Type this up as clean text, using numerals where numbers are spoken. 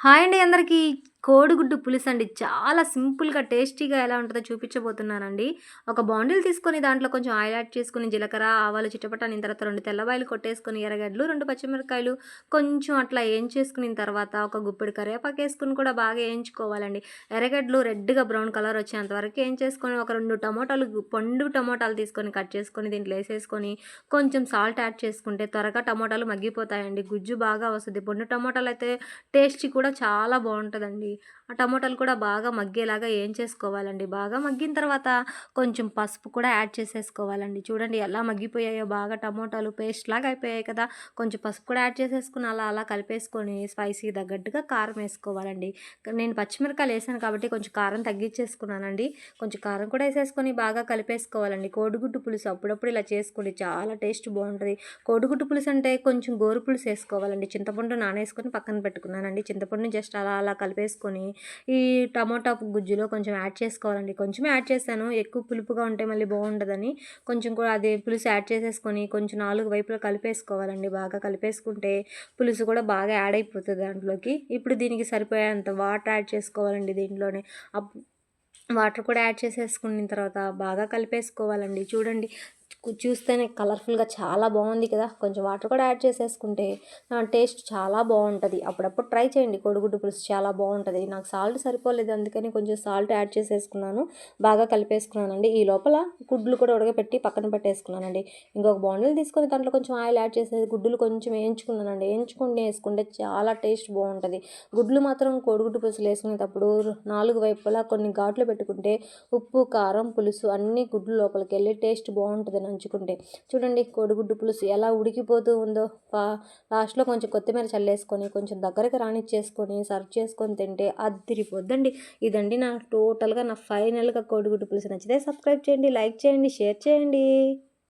Hi అండి అందరికీ. కోడిగుడ్డు పులుసండి. చాలా సింపుల్‌గా, టేస్టీగా ఎలా ఉంటదో చూపించబోతున్నానండి. ఒక బాండిల్ తీసుకొని దాంట్లో కొంచెం ఆయిల్ యాడ్ చేసుకొని, జీలకర్ర, ఆవాలు చిటపటనిన తర్వాత 2 తెల్లవాయలు కొట్టేసుకొని, ఎర్రగడ్డలు, 2 పచ్చిమిరపకాయలు కొంచెం అట్లా ఏయించేసుకునిన తర్వాత ఒక గుప్పెడు కరివేపాకేసుకొని కూడా బాగా ఏయించుకోవాలండి. ఎర్రగడ్డలు రెడ్‌గా బ్రౌన్ కలర్ వచ్చేంత వరకు ఏయించేసుకొని, ఒక 2 టమోటాలు పండు టమోటాలు తీసుకొని కట్ చేసుకొని దీంట్లో ఏసేసుకొని, కొంచెం సాల్ట్ యాడ్ చేసుకుంటే త్వరగా టమోటాలు మగ్గిపోతాయండి. గుజ్జు బాగా వస్తది. పండు టమోటాలయితే టేస్ట్ కూడా చాలా బావుంటదండి. ఆ టమోటాలు కూడా బాగా మగ్గేలాగా ఏంచేసుకోవాలండి. బాగా మగ్గిన తర్వాత కొంచెం పసుపు కూడా యాడ్ చేసేసుకోవాలండి. చూడండి ఎలా మగ్గిపోయాయో బాగా టమోటాలు పేస్ట్‌లాగా అయిపోయాయి కదా! కొంచెం పసుపు కూడా యాడ్ చేసేసుకొని అలా అలా కలిపేసుకొని స్పైసీకి తగ్గట్టుగా కారం ఏసుకోవాలండి. నేను పచ్చిమిరపకాయలు ఏసాను కాబట్టి కొంచెం కారం తగ్గించేసుకున్నానండి. కొంచెం కారం కూడా ఏసేసుకొని బాగా కలిపేసుకోవాలండి. కోడిగుడ్డు పులుసు అప్పుడప్పుడు ఇలా చేసుకోండి చాలా టేస్ట్ బావుంటది. కోడిగుడ్డు పులుసు అంటే కొంచెం గోరు పులుసు ఏసుకోవాలండి. చింతపండు నానేసుకొని పక్కన పెట్టుకున్నానండి. చింతపండుని జస్ట్ అలా అలా కలిపేసుకొని ఈ టమోటా గుజ్జులో కొంచెం యాడ్ చేసుకోవాలండి. కొంచెమే యాడ్ చేశాను. ఎక్కువ పులుపుగా ఉంటే మళ్ళీ బాగుండదని కొంచెం కూడా అది పులుసు యాడ్ చేసేసుకొని కొంచెం 4 వైపులా కలిపేసుకోవాలండి. బాగా కలిపేసుకుంటే పులుసు కూడా బాగా యాడ్ అయిపోతది దాంట్లోకి. ఇప్పుడు దీనికి సరిపోయేంత వాటర్ యాడ్ చేసుకోవాలండి దీంట్లోనే. వాటర్ కూడా యాడ్ చేసేసుకున్న తర్వాత బాగా కలిపేసుకోవాలండి. చూడండి చూస్తేనే కలర్ఫుల్‌గా చాలా బాగుంది కదా! కొంచెం వాటర్ కూడా యాడ్ చేసేసుకుంటే టేస్ట్ చాలా బావుంటది. అప్పుడప్పుడు ట్రై చేయండి కోడిగుడ్డు పులుసు చాలా బావుంటది. నాకు సాల్ట్ సరిపోలేదు అందుకని కొంచెం సాల్ట్ యాడ్ చేసేసుకున్నాను. బాగా కలిపేసుకున్నానండి. ఈ లోపల గుడ్లు కూడా ఉడకబెట్టి పక్కన పెట్టేసుకున్నానండి. ఇంకొక బౌండిల్ తీసుకొని దాంట్లో కొంచెం ఆయిల్ యాడ్ చేసేసి గుడ్డులు కొంచెం వేయించుకున్నానండి. వేసుకుంటే చాలా టేస్ట్ బావుంటది. గుడ్లు మాత్రం కోడిగుడ్డు పులుసులో వేసుకునేటప్పుడు 4 వైపులా కొన్ని ఘాట్లు పెట్టుకుంటే ఉప్పు, కారం, పులుసు అన్నీ గుడ్లు లోపలికెళ్ళి టేస్ట్ బావుంటది నంచుకుంటే. చూడండి కోడిగుడ్డు పులుసు ఎలా ఉడికిపోతూ ఉందో. లాస్ట్‌లో కొంచెం కొత్తిమీర చల్లేసుకొని కొంచెం దగ్గరికి రానిచ్చేసుకొని సర్వ్ చేసుకొని తింటే అద్దిరిపోద్దండి. ఇదండి నా టోటల్‌గా నా ఫైనల్‌గా కోడిగుడ్డు పులుసు. నచ్చితే సబ్స్క్రైబ్ చేయండి, లైక్ చేయండి, షేర్ చేయండి.